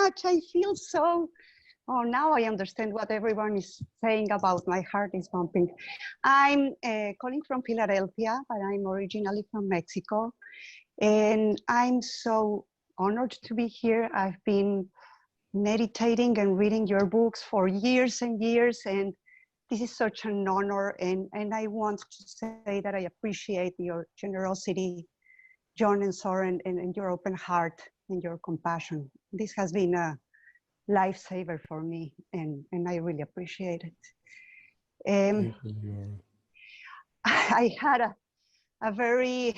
much. I feel so, oh, now I understand what everyone is saying about my heart is pumping. I'm calling from Philadelphia, but I'm originally from Mexico. And I'm so honored to be here. I've been meditating and reading your books for years and years, and this is such an honor. And I want to say that I appreciate your generosity, Jon and Soren, and your open heart and your compassion. This has been a lifesaver for me, and I really appreciate it. I had a very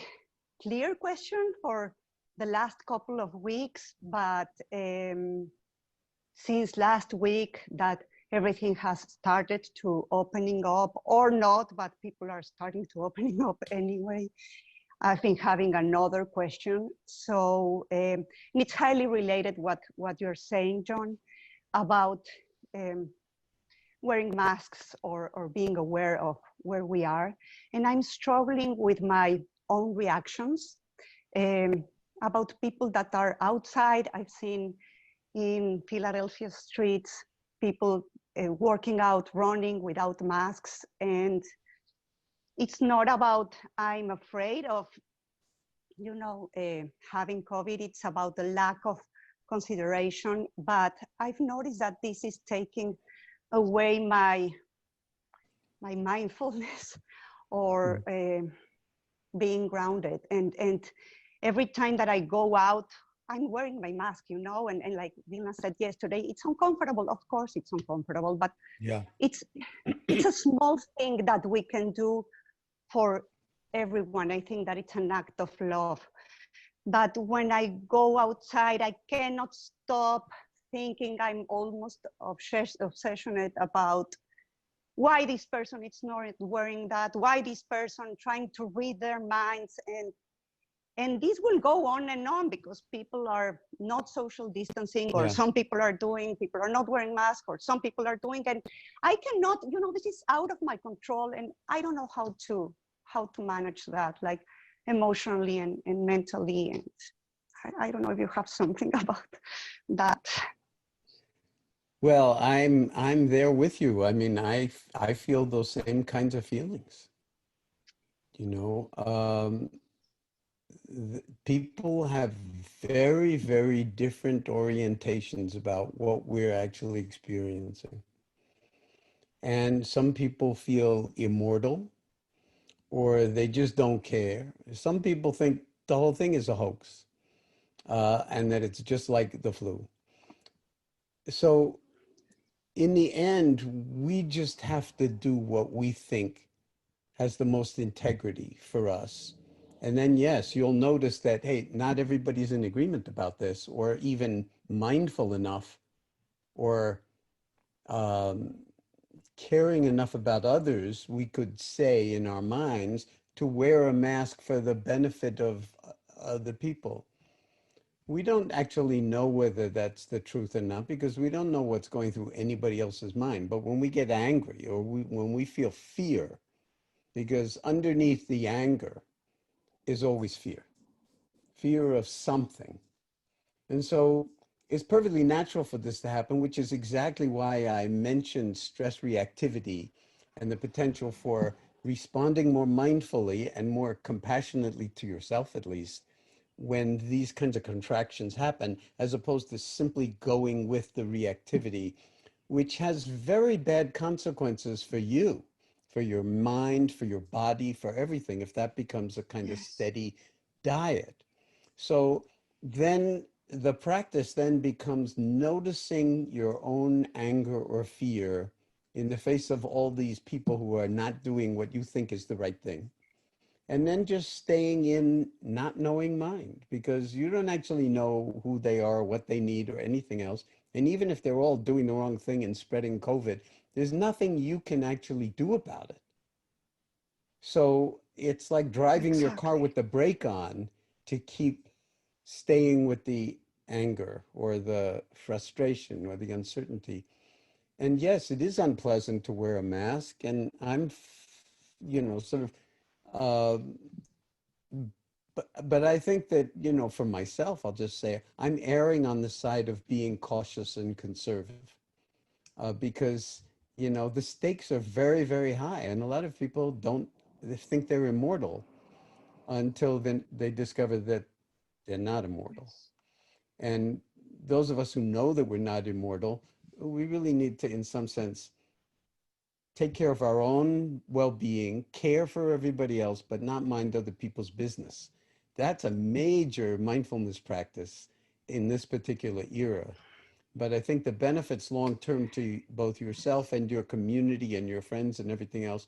clear question for the last couple of weeks, but since last week that everything has started to opening up, or not, but people are starting to opening up anyway, I've been having another question. So it's highly related what you're saying, Jon, about wearing masks or being aware of where we are. And I'm struggling with my own reactions about people that are outside. I've seen in Philadelphia streets, people working out, running without masks. And it's not about I'm afraid of, having COVID. It's about the lack of consideration. But I've noticed that this is taking away my mindfulness or being grounded. And every time that I go out, I'm wearing my mask, and like Dina said yesterday, it's uncomfortable. Of course, it's uncomfortable, but yeah, it's a small thing that we can do for everyone. I think that it's an act of love. But when I go outside, I cannot stop thinking. I'm almost obsessionate about why this person is not wearing that, why this person trying to read their minds. And this will go on and on because people are not social distancing, or some people are not wearing masks, or some people are doing, and I cannot, this is out of my control, and I don't know how to manage that, like emotionally and mentally. And I don't know if you have something about that. Well, I'm there with you. I mean, I feel those same kinds of feelings. People have very, very different orientations about what we're actually experiencing. And some people feel immortal, or they just don't care. Some people think the whole thing is a hoax, and that it's just like the flu. So in the end, we just have to do what we think has the most integrity for us. And then, yes, you'll notice that, hey, not everybody's in agreement about this, or even mindful enough, or caring enough about others, we could say in our minds, to wear a mask for the benefit of other people. We don't actually know whether that's the truth or not, because we don't know what's going through anybody else's mind. But when we get angry, or when we feel fear, because underneath the anger is always fear of something. And so it's perfectly natural for this to happen, which is exactly why I mentioned stress reactivity and the potential for responding more mindfully and more compassionately to yourself, at least, when these kinds of contractions happen, as opposed to simply going with the reactivity, which has very bad consequences for you, for your mind, for your body, for everything, if that becomes a kind of steady diet. So then the practice then becomes noticing your own anger or fear in the face of all these people who are not doing what you think is the right thing. And then just staying in not knowing mind, because you don't actually know who they are, what they need, or anything else. And even if they're all doing the wrong thing and spreading COVID, there's nothing you can actually do about it. So it's like driving your car with the brake on to keep staying with the anger or the frustration or the uncertainty. And yes, it is unpleasant to wear a mask. And I'm, sort of But I think that, you know, for myself, I'll just say I'm erring on the side of being cautious and conservative, because, you know, the stakes are very, very high. And a lot of people don't, they think they're immortal until then they discover that they're not immortal. Yes. And those of us who know that we're not immortal, we really need to, in some sense, take care of our own well-being, care for everybody else, but not mind other people's business. That's a major mindfulness practice in this particular era. But I think the benefits long-term to both yourself and your community and your friends and everything else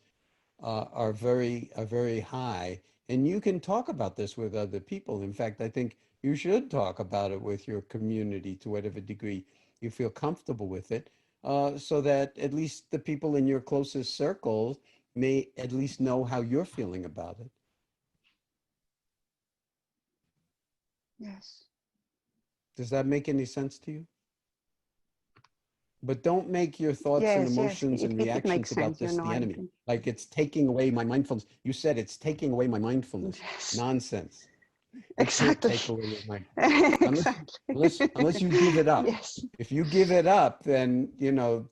are very high. And you can talk about this with other people. In fact, I think you should talk about it with your community to whatever degree you feel comfortable with it, so that at least the people in your closest circle may at least know how you're feeling about it. Yes. Does that make any sense to you? But don't make your thoughts and Yes, yes, emotions and it makes reactions about sense, you this know, the I enemy. think. Like it's taking away my mindfulness. You said it's taking away my mindfulness. Yes, Nonsense. It can't exactly. take away your mindfulness. Exactly. Unless you give it up. Yes, If you give it up, then, you know,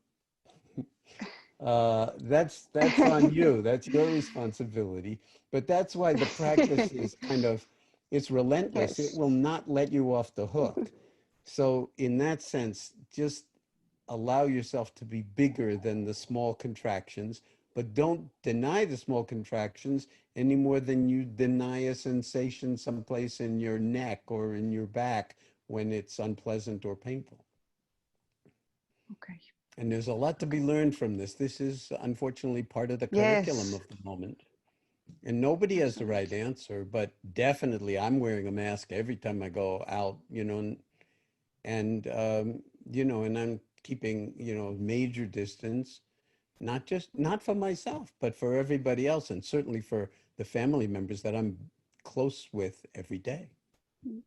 that's on you. That's your responsibility. But that's why the practice is kind of, it's relentless. It yes, will not let you off the hook. So in that sense, just allow yourself to be bigger than the small contractions, but don't deny the small contractions any more than you deny a sensation someplace in your neck or in your back when it's unpleasant or painful. okay. And there's a lot to be learned from this. This is unfortunately part of the curriculum Yes, of the moment. And nobody has the right absolutely. answer, but definitely I'm wearing a mask every time I go out, you know, and you know, and I'm keeping, you know, major distance, not for myself, but for everybody else, and certainly for the family members that I'm close with every day. Mm.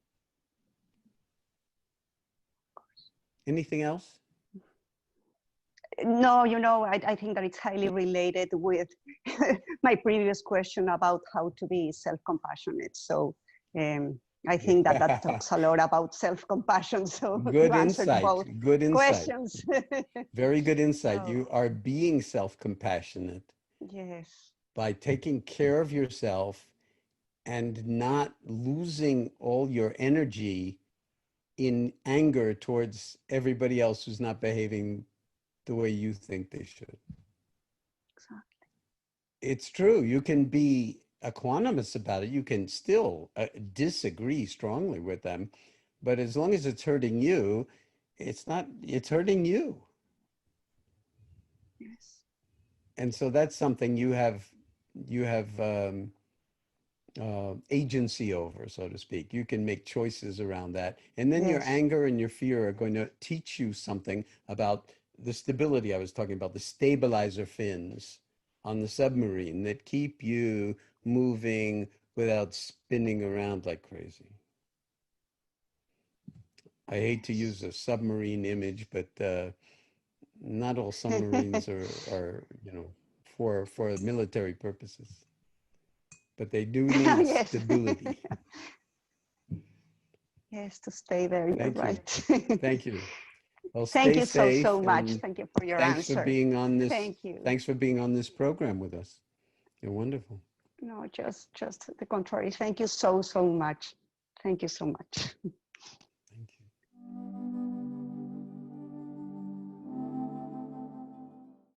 Anything else? No, you know, I think that it's highly related with my previous question about how to be self-compassionate. So I think that that talks a lot about self-compassion. So you Good answered both insight. Good insight. questions. Very good insight. So You are being self-compassionate yes, by taking care of yourself and not losing all your energy in anger towards everybody else who's not behaving the way you think they should. exactly. It's true. You can be equanimous about it. You can still disagree strongly with them, but as long as it's hurting you, it's not, it's hurting you. Yes, And so that's something you have agency over, so to speak. You can make choices around that. And then your yes, anger and your fear are going to teach you something about the stability I was talking about, the stabilizer fins on the submarine that keep you moving without spinning around like crazy. I hate to yes. use a submarine image, but not all submarines are, you know, for military purposes, but they do need Yes. stability. Yes, to stay there, you're Thank you. right. Thank you. Well, Thank stay you so, safe so much. and Thank you for your thanks for answer. being on this. Thank you. Thanks for being on this program with us. You're wonderful. No, just the contrary. Thank you so, so much. Thank you so much.